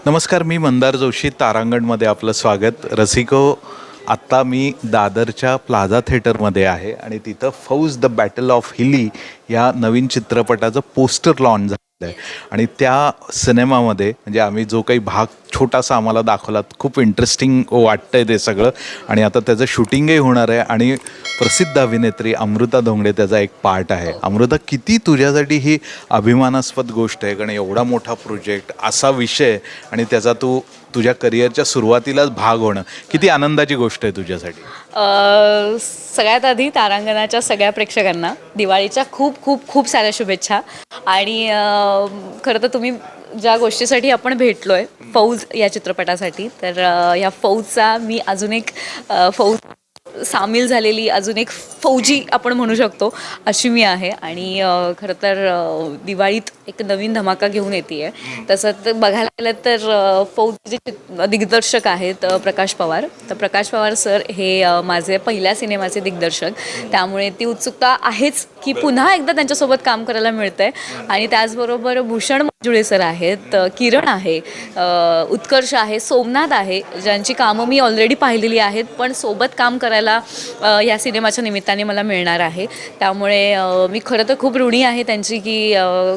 नमस्कार, मी मंदार जोशी. तारांगणमध्ये आपलं स्वागत. रसिको, आत्ता मी दादरच्या प्लाझा थिएटरमध्ये आहे आणि तिथं फौज द बॅटल ऑफ हिली या नवीन चित्रपटाचं पोस्टर लॉन्च झालं आहे. आणि त्या सिनेमामध्ये म्हणजे आम्ही जो काही भाग छोटासा आम्हाला दाखवलात, खूप इंटरेस्टिंग वाटतं आहे ते सगळं. आणि आता त्याचं शूटिंगही होणार आहे आणि प्रसिद्ध अभिनेत्री अमृता धोंगडे त्याचा एक पार्ट आहे. अमृता, किती तुझ्यासाठी ही अभिमानास्पद गोष्ट आहे, कारण एवढा मोठा प्रोजेक्ट, असा विषय आणि त्याचा तू तुझ्या करिअरच्या सुरुवातीलाच भाग होणं किती आनंदाची गोष्ट आहे तुझ्यासाठी. सगळ्यात आधी तारांगणाच्या सगळ्या प्रेक्षकांना दिवाळीच्या खूप खूप खूप साऱ्या शुभेच्छा. आणि खरं तर तुम्ही ज्या गोष्टीसाठी आपण भेटलो आहे फौज या चित्रपटासाठी, तर या फौजचा मी अजून एक फौज सामील झालेली अजून एक फौजी आपण म्हणू शकतो अशी मी आहे. आणि खरं तर दिवाळीत एक नवीन धमाका घेऊन येते आहे. तसं तर बघायला गेलं तर फौज जे दिग्दर्शक आहेत प्रकाश पवार, तर प्रकाश पवार सर हे माझे पहिल्या सिनेमाचे दिग्दर्शक, त्यामुळे ती उत्सुकता आहेच की पुन्हा एकदा त्यांच्यासोबत काम करायला मिळतं आहे. आणि त्याचबरोबर भूषण मंजुळे सर आहेत, किरण आहे, उत्कर्ष आहे, सोमनाथ आहे, ज्यांची कामं मी ऑलरेडी पाहिलेली आहेत, पण सोबत काम करायला या सिनेमाच्या निमित्ताने मला मिळणार आहे. त्यामुळे मी खरं तर खूप ऋणी आहे त्यांची की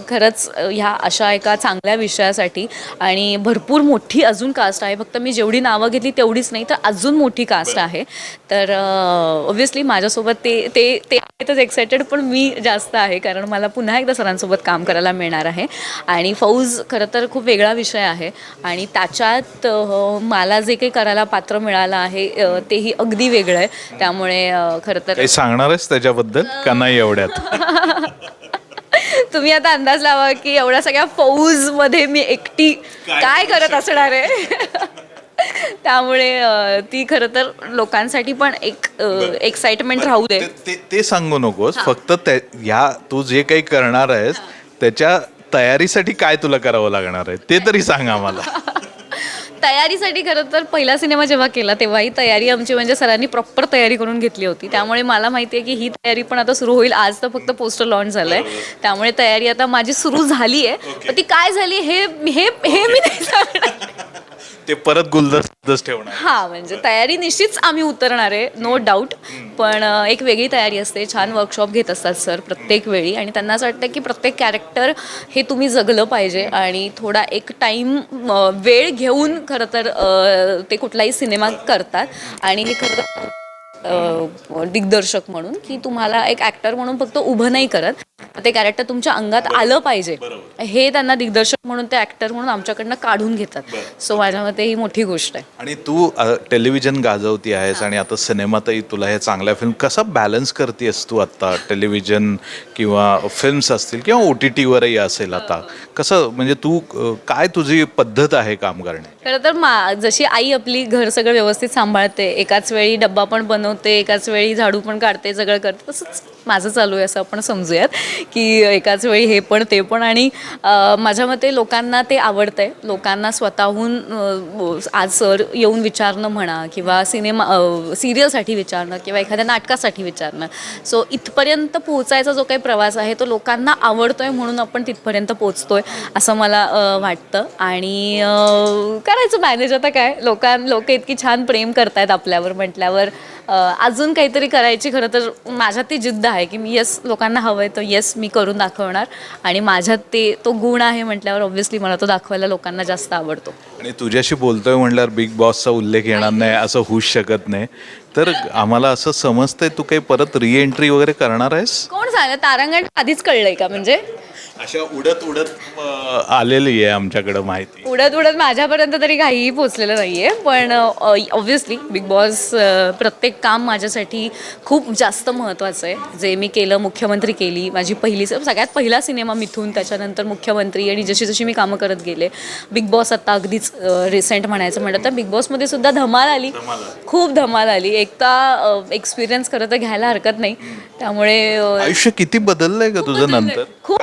खरंच ह्या अशा एका चांगल्या विषयासाठी. आणि भरपूर मोठी अजून कास्ट आहे, फक्त मी जेवढी नावं घेतली तेवढीच नाही तर अजून मोठी कास्ट आहे. तर ऑब्व्हियसली माझ्यासोबत ते ते ते आहेतच एक्सायटेड, पण मी जास्त आहे कारण मला पुन्हा एकदा सरांसोबत काम करायला मिळणार आहे. आणि फौज खरं तर खूप वेगळा विषय आहे आणि त्याच्यात मला जे काही करायला पात्र मिळालं आहे तेही अगदी वेगळं आहे. त्यामुळे खरं तर काही सांगणार आहेस त्याच्याबद्दल का नाही एवढ्यात? तुम्ही आता अंदाज लावा की एवढ्या सगळ्या फौजमध्ये मी एकटी काय करत असणार आहे. त्यामुळे ती खरं तर लोकांसाठी पण एक एक्साइटमेंट राहू दे. ते सांगू नकोस, फक्त तू जे काही करणार आहेस त्याच्या तयारीसाठी काय तुला करावं लागणार आहे ते तरी सांग आम्हाला. तयारीसाठी खरं तर पहिला सिनेमा जेव्हा केला तेव्हाही तयारी आमची म्हणजे सरांनी प्रॉपर तयारी करून घेतली होती. त्यामुळे मला माहिती आहे की ही तयारी पण आता सुरू होईल. आज तर फक्त पोस्टर लॉन्च झालं आहे, त्यामुळे तयारी आता माझी सुरू झाली आहे. पण ती काय झाली हे हे मी नाही सांगणार. ते परत गुलदस्त्यातच ठेवणार. हां, म्हणजे तयारी निश्चितच आम्ही उतरणार आहे, नो डाऊट. पण एक वेगळी तयारी असते. छान वर्कशॉप घेत असतात सर प्रत्येक वेळी आणि त्यांना असं वाटतं की प्रत्येक कॅरेक्टर हे तुम्ही जगलं पाहिजे आणि थोडा एक टाईम वेळ घेऊन खरं तर ते कुठलाही सिनेमा करतात. आणि हे खरं तर दिग्दर्शक म्हणून की तुम्हाला एक ॲक्टर म्हणून फक्त उभं नाही करत, ते कॅरेक्टर तुमच्या अंगात आलं पाहिजे हे त्यांना दिग्दर्शक म्हणून ते ॲक्टर म्हणून आमच्याकडनं काढून घेतात. सो माझ्या मते ही मोठी गोष्ट आहे. आणि तू टेलिव्हिजन गाजवती आहेस आणि आता सिनेमातही तुला हे चांगल्या फिल्म कसं बॅलन्स करतेस तू आत्ता? टेलिव्हिजन किंवा फिल्म्स असतील किंवा OTTवरही असेल, आता कसं म्हणजे तू काय तुझी पद्धत आहे काम करणे? खरं तर जशी आई आपली घर सगळं व्यवस्थित सांभाळते, एकाच वेळी डब्बा पण बनवते, एकाच वेळी झाडू पण काढते, सगळं करते, तसंच माझं चालू आहे असं आपण समजूयात की एकाच वेळी हे पण ते पण. आणि माझ्या मते लोकांना ते आवडतं आहे. लोकांना स्वतःहून आज सर येऊन विचारणं म्हणा किंवा सिरियलसाठी विचारणं किंवा एखाद्या नाटकासाठी विचारणं, सो इथपर्यंत पोहोचायचा जो काही प्रवास आहे तो लोकांना आवडतो आहे म्हणून आपण तिथपर्यंत पोहोचतो आहे असं मला वाटतं. आणि करायचं मॅनेज. आता काय, लोक इतकी छान प्रेम करतायत आपल्यावर म्हटल्यावर अजून काहीतरी करायची खरं तर माझ्यात ती जिद्द आहे की मी येस लोकांना हवं आहे तर येस मी करून दाखवणार. आणि माझ्यात तो गुण आहे म्हटल्यावर ऑब्व्हियसली मला तो दाखवायला लोकांना जास्त आवडतो. आणि तुझ्याशी बोलतोय म्हटल्यावर बिग बॉसचा उल्लेख येणार नाही असं होऊच शकत नाही. तर आम्हाला असं समजतंय तू काही परत रिएंट्री वगैरे करणार आहेस? कोण सांगा, तारांगण आधीच कळलंय का? म्हणजे अशा उडत उडत आलेली आहे आमच्याकडं माहिती. उडत उडत माझ्यापर्यंत तरी काहीही पोचलेलं नाही आहे. पण ऑब्व्हियसली बिग बॉस प्रत्येक काम माझ्यासाठी खूप जास्त महत्त्वाचं आहे. जे मी केलं, मुख्यमंत्री केली, माझी सगळ्यात पहिला सिनेमा मिथून, त्याच्यानंतर मुख्यमंत्री, आणि जशी जशी मी कामं करत गेले. बिग बॉस आत्ता अगदीच रिसेंट म्हणायचं म्हटलं तर बिग बॉसमध्ये सुद्धा धमाल आली, खूप धमाल आली. एकदा एक्सपिरियन्स खरं तर घ्यायला हरकत नाही. त्यामुळे आयुष्य किती बदललंय का तुझं नंतर? खूप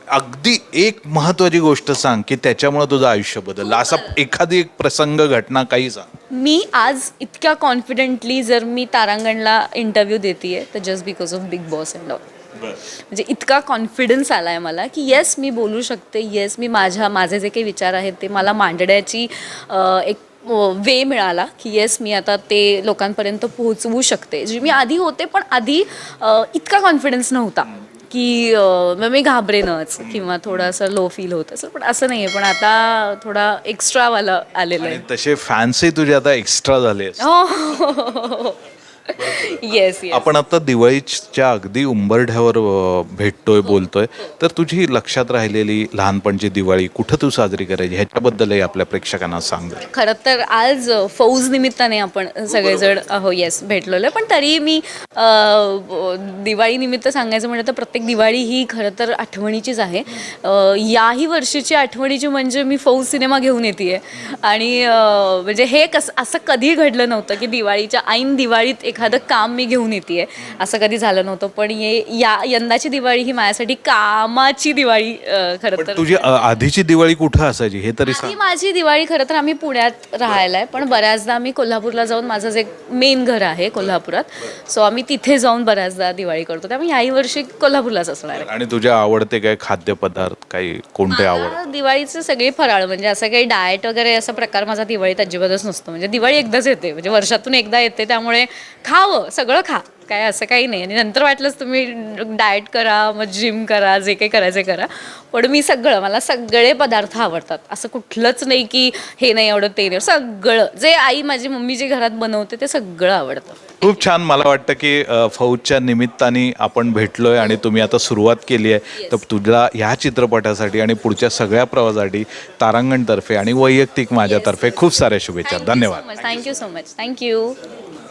अगदी एक महत्वाची गोष्ट सांग की त्याच्यामुळे तुझं आयुष्य बदललं, असा एखादी एक प्रसंग, घटना काही सांग. मी आज इतक्या कॉन्फिडेंटली जर मी तारांगणला इंटरव्ह्यू देते आहे तर just because of big boss and all. म्हणजे इतका कॉन्फिडन्स आला आहे मला की येस मी बोलू शकते, येस मी माझे जे काही विचार आहेत ते मला मांडण्याची एक वे मिळाला की येस मी आता ते लोकांपर्यंत पोहोचवू शकते. जे मी आधी होते पण आधी इतका कॉन्फिडन्स नव्हता की मी घाबरेनच किंवा थोडंसं लो फील होत असेल, पण असं नाही आहे. पण आता थोडा एक्स्ट्रावाला आलेलं आणि आहे. तसे फॅन्सही तुझे आता एक्स्ट्रा झाले. Yes yes. आपण आता दिवाळीच्या अगदी उंबरठ्यावर भेटतोय बोलतोय, तर तुझी लक्षात राहिलेली लहानपणची दिवाळी कुठं तू साजरी करायची ह्याच्याबद्दलही आपल्या प्रेक्षकांना सांग. खरं तर आज फौज निमित्ताने आपण सगळेजण हो येस भेटलेलो आहे, पण तरी मी दिवाळी निमित्त सांगायचं म्हटलं तर प्रत्येक दिवाळी ही खरं तर आठवणीचीच आहे. याही वर्षीची आठवणीची म्हणजे मी फौज सिनेमा घेऊन येते आणि म्हणजे हे असं कधी घडलं नव्हतं की दिवाळीच्या ऐन दिवाळीत एखादं काम मी घेऊन येते, असं कधी झालं नव्हतं. पण यंदाची दिवाळी ही माझ्यासाठी कामाची दिवाळी खरं तर. तुझी आधीची दिवाळी कुठं असायची हे तरी सांग. आधी माझी दिवाळी खरं तर आम्ही पुण्यात राहायला आहे, पण बऱ्याचदा आम्ही कोल्हापूरला जाऊन, माझं जे मेन घर आहे कोल्हापुरात, सो आम्ही तिथे जाऊन बऱ्याचदा दिवाळी करतो. त्यामुळे याही वर्षी कोल्हापूरलाच असणार आहे. आणि तुझ्या आवडते काय खाद्यपदार्थ, काही कोणते आवड? मला दिवाळीचं सगळे फराळ, म्हणजे असं काही डाएट वगैरे असा प्रकार माझा दिवाळीत अजिबातच नसतो. म्हणजे दिवाळी एकदाच येते, म्हणजे वर्षातून एकदा येते, त्यामुळे खावं सगळं खा, काय असं काही नाही. आणि नंतर वाटलंच तुम्ही डाएट करा, मग जिम करा, जे काही करायचं करा, पण मला सगळे पदार्थ आवडतात. असं कुठलंच नाही की हे नाही आवडत ते नाही, सगळं जे आई माझी मम्मी जे घरात बनवते ते सगळं आवडतं. खूप छान. मला वाटतं की फौजच्या निमित्ताने आपण भेटलोय आणि तुम्ही आता सुरुवात केली आहे, तर तुला ह्या चित्रपटासाठी आणि पुढच्या सगळ्या प्रवासासाठी तारांगणतर्फे आणि वैयक्तिक माझ्यातर्फे खूप साऱ्या शुभेच्छा. धन्यवाद. Thank you so much. थँक्यू.